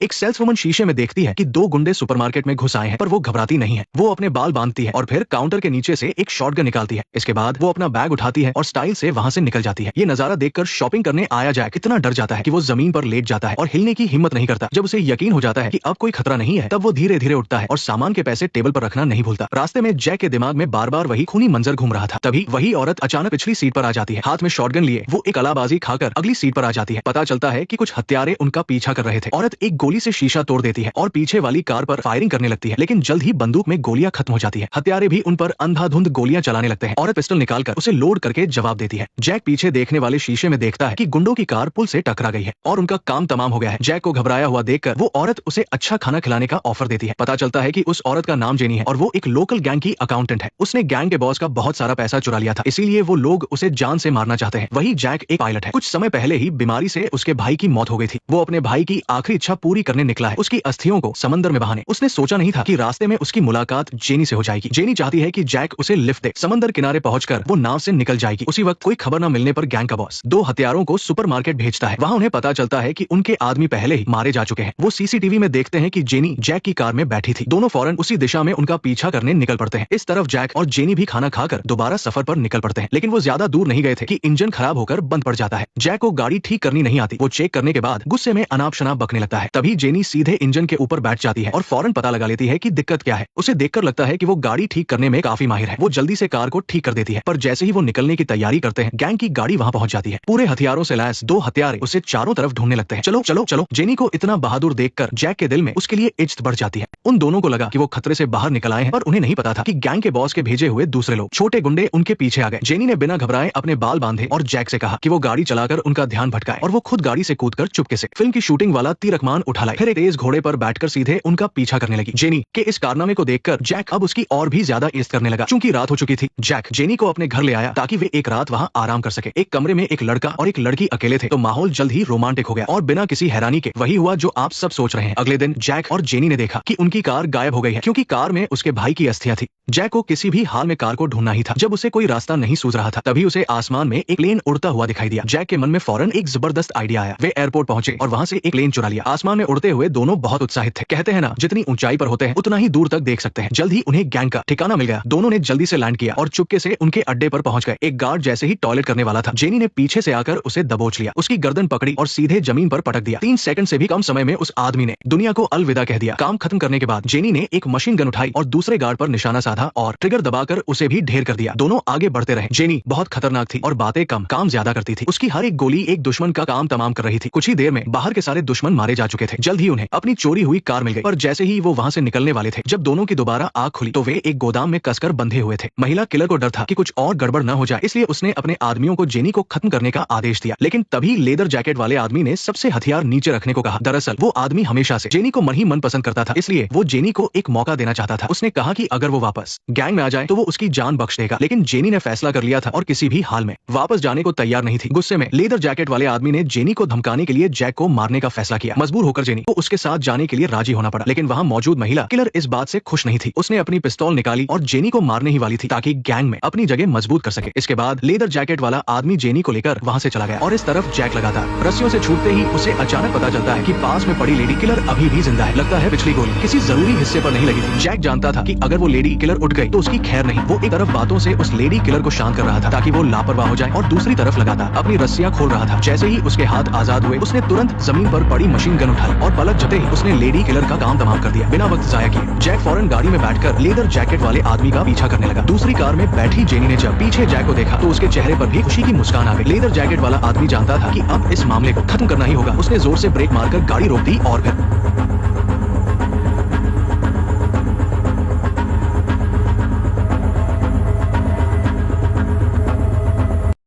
एक सेल्सवुमन शीशे में देखती है कि दो गुंडे सुपरमार्केट में घुस आए हैं, पर वो घबराती नहीं है। वो अपने बाल बांधती है और फिर काउंटर के नीचे से एक शॉटगन निकालती है। इसके बाद वो अपना बैग उठाती है और स्टाइल से वहां से निकल जाती है। ये नजारा देखकर शॉपिंग करने आया जाए कितना डर जाता है कि वो जमीन पर लेट जाता है और हिलने की हिम्मत नहीं करता। जब उसे यकीन हो जाता है कि अब कोई खतरा नहीं है, तब वो धीरे धीरे उठता है और सामान के पैसे टेबल पर रखना नहीं भूलता। रास्ते में जैक के दिमाग में बार बार वही खूनी मंजर घूम रहा था। तभी वही औरत अचानक पिछली सीट पर आ जाती है। हाथ में शॉटगन लिए वो एक अलाबाजी खाकर अगली सीट पर आ जाती है। पता चलता है कि कुछ हत्यारे उनका पीछा कर रहे थे। औरत एक गोली से शीशा तोड़ देती है और पीछे वाली कार पर फायरिंग करने लगती है, लेकिन जल्द ही बंदूक में गोलियां खत्म हो जाती है। हत्यारे भी उन पर अंधाधुंध गोलियां चलाने लगते हैं। औरत पिस्टल निकालकर उसे लोड करके जवाब देती है। जैक पीछे देखने वाले शीशे में देखता है कि गुंडों की कार पुल से टकरा गई है और उनका काम तमाम हो गया है। जैक को घबराया हुआ देखकर वो औरत उसे अच्छा खाना खिलाने का ऑफर देती है। पता चलता है कि उस औरत का नाम जेनी है और वो एक लोकल गैंग की अकाउंटेंट है। उसने गैंग के बॉस का बहुत सारा पैसा चुरा लिया था, इसीलिए वो लोग उसे जान से मारना चाहते हैं। वही जैक एक पायलट है। कुछ समय पहले ही बीमारी से उसके भाई की मौत हो गई थी। वो अपने भाई की आखिरी इच्छा पूरी करने निकला है, उसकी अस्थियों को समंदर में बहाने। उसने सोचा नहीं था कि रास्ते में उसकी मुलाकात जेनी से हो जाएगी। जेनी चाहती है कि जैक उसे लिफ्ट दे। समंदर किनारे पहुंचकर वो नाव से निकल जाएगी। उसी वक्त कोई खबर न मिलने पर गैंग का बॉस दो हत्यारों को सुपरमार्केट भेजता है। वहां उन्हें पता चलता है कि उनके आदमी पहले ही मारे जा चुके हैं। वो सीसीटीवी में देखते हैं कि जेनी जैक की कार में बैठी थी। दोनों फौरन उसी दिशा में उनका पीछा करने निकल पड़ते हैं। इस तरफ जैक और जेनी भी खाना खाकर दोबारा सफर पर निकल पड़ते हैं, लेकिन वो ज्यादा दूर नहीं गए थे कि इंजन खराब होकर बंद पड़ जाता है। जैक को गाड़ी ठीक करनी नहीं आती। वो चेक करने के बाद गुस्से में अनाप शनाप बकने लगता है। तभी जेनी सीधे इंजन के ऊपर बैठ जाती है और फौरन पता लगा लेती है कि दिक्कत क्या है। उसे देखकर लगता है कि वो गाड़ी ठीक करने में काफी माहिर है। वो जल्दी से कार को ठीक कर देती है, पर जैसे ही वो निकलने की तैयारी करते हैं, गैंग की गाड़ी वहां पहुंच जाती है। पूरे हथियारों से लैस दो हत्यारे उसे चारों तरफ ढूंढने लगते हैं। चलो चलो चलो। जेनी को इतना बहादुर देखकर जैक के दिल में उसके लिए इज्जत बढ़ जाती है। उन दोनों को लगा कि वो खतरे से बाहर निकल आए हैं, पर उन्हें नहीं पता था कि गैंग के बॉस के भेजे हुए दूसरे लोग छोटे गुंडे उनके पीछे आ गए। जेनी ने बिना घबराए अपने बाल बांधे और जैक से कहा कि वो गाड़ी चलाकर उनका ध्यान भटकाए, और वो खुद गाड़ी से कूदकर चुपके से फिल्म की शूटिंग वाला तीरकमान उठा लाए। फिर एक तेज घोड़े पर बैठकर सीधे उनका पीछा करने लगी। जेनी के इस कारनामे को देखकर जैक अब उसकी और भी ज्यादा इज्जत करने लगा। चूंकि रात हो चुकी थी, जैक जेनी को अपने घर ले आया ताकि वे एक रात वहां आराम कर सके। एक कमरे में एक लड़का और एक लड़की अकेले थे, तो माहौल जल्द ही रोमांटिक हो गया। और बिना किसी हैरानी के वही हुआ जो आप सब सोच रहे हैं। अगले दिन जैक और जेनी ने देखा कि उनकी कार गायब हो गई है, क्योंकि कार में उसके भाई की अस्थियां थी। जैक को किसी भी हाल में कार को ढूंढना ही था। जब उसे कोई रास्ता नहीं सूझ रहा था, तभी उसे आसमान में एक प्लेन उड़ता हुआ दिखाई दिया। जैक के मन में फौरन एक जबरदस्त आइडिया आया। वे एयरपोर्ट पहुंचे और वहां से एक प्लेन चुरा लिया। आसमान में उड़ते हुए दोनों बहुत उत्साहित थे। कहते हैं ना, जितनी ऊंचाई पर होते हैं उतना ही दूर तक देख सकते हैं। जल्द ही उन्हें गैंग का ठिकाना मिल गया। दोनों ने जल्दी से लैंड किया और चुपके से उनके अड्डे पर पहुंच गए। एक गार्ड जैसे ही टॉयलेट करने वाला था, जेनी ने पीछे से आकर उसे दबोच लिया, उसकी गर्दन पकड़ी और सीधे जमीन पर पटक दिया। 3 सेकंड से भी कम समय में उस आदमी ने दुनिया को अलविदा कह दिया। काम खत्म करने के बाद जेनी ने एक मशीन गन उठाई और दूसरे गार्ड पर निशाना साधा और ट्रिगर दबाकर उसे भी ढेर कर दिया। दोनों आगे बढ़ते रहे। जेनी बहुत खतरनाक थी और बातें कम, काम ज्यादा करती थी। उसकी हर एक गोली एक दुश्मन का काम तमाम कर रही थी। कुछ ही देर में बाहर के सारे दुश्मन मारे जा चुके थे। जल्द ही उन्हें अपनी चोरी हुई कार मिल गई, पर जैसे ही वो वहां से निकलने वाले थे, जब दोनों की दोबारा आंख खुली तो वे एक गोदाम में कसकर बंधे हुए थे। महिला किलर को डर था कि कुछ और गड़बड़ न हो जाए, इसलिए उसने अपने आदमियों को जेनी को खत्म करने का आदेश दिया। लेकिन तभी लेदर जैकेट वाले आदमी ने सबसे हथियार नीचे रखने को कहा। दरअसल वो आदमी हमेशा से जेनी को मन पसंद करता था, इसलिए वो जेनी को एक मौका देना चाहता था। उसने कहा कि अगर वो वापस गैंग में आ जाए तो वो उसकी जान बख्श देगा। लेकिन जेनी ने फैसला कर लिया था और किसी भी हाल में वापस जाने को तैयार नहीं थी। गुस्से में लेदर जैकेट वाले आदमी ने जेनी को धमकाने के लिए जैक को मारने का फैसला किया। मजबूर होकर जेनी को उसके साथ जाने के लिए राजी होना पड़ा, लेकिन वहां मौजूद महिला किलर इस बात से खुश नहीं थी। उसने अपनी पिस्तौल निकाली और जेनी को मारने ही वाली थी ताकि गैंग में अपनी जगह मजबूत कर सके। इसके बाद लेदर जैकेट वाला आदमी जेनी को लेकर वहां से चला गया और इस तरफ जैक लगातार रस्सियों से छूटते ही उसे अचानक पता चलता है कि पास में पड़ी लेडी किलर अभी भी जिंदा है। लगता है पिछली गोली किसी जरूरी हिस्से पर नहीं लगी थी। जैक जानता था कि अगर वो लेडी किलर उठ गई तो उसकी खैर नहीं। वो एक तरफ बातों से उस लेडी किलर को शांत कर रहा था ताकि वो लापरवाह हो जाए और दूसरी तरफ लगातार अपनी रस्सियां खोल रहा था। जैसे ही उसके हाथ आजाद हुए, उसने तुरंत जमीन पर पड़ी मशीन गन उठाई और पलक झपकते ही उसने लेडी किलर का काम तमाम कर दिया। बिना वक्त जाया किए जैक फौरन गाड़ी में बैठकर लेदर जैकेट वाले आदमी का पीछा करने लगा। दूसरी कार में बैठी जेनी ने जब पीछे जैक को देखा तो उसके चेहरे पर भी खुशी की मुस्कान आ गई। लेदर जैकेट वाला आदमी जानता था कि अब इस मामले को खत्म करना ही होगा। उसने जोर से ब्रेक मारकर गाड़ी रोक दी और फिर